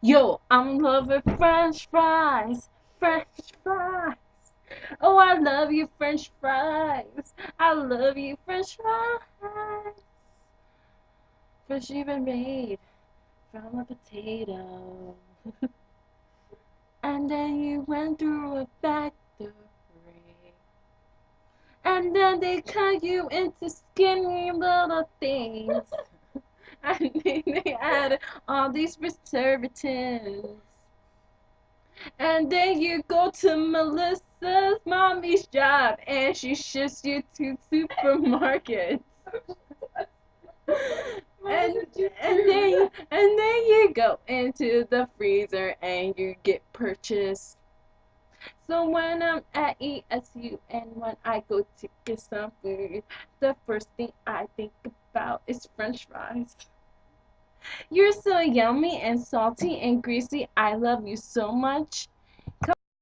Yo, I'm in love with French fries. French fries. Oh, I love you, French fries. I love you, French fries. Fresh even made from a potato. And then you went through a factory. And then they cut you into skinny little things. And then they added all these preservatives. And then you go to Melissa's mommy's job and she shifts you to supermarkets. and and then you go into the freezer and you get purchased. So when I'm at ESU and when I go to get some food, the first thing I think about is French fries. You're so yummy and salty and greasy. I love you so much.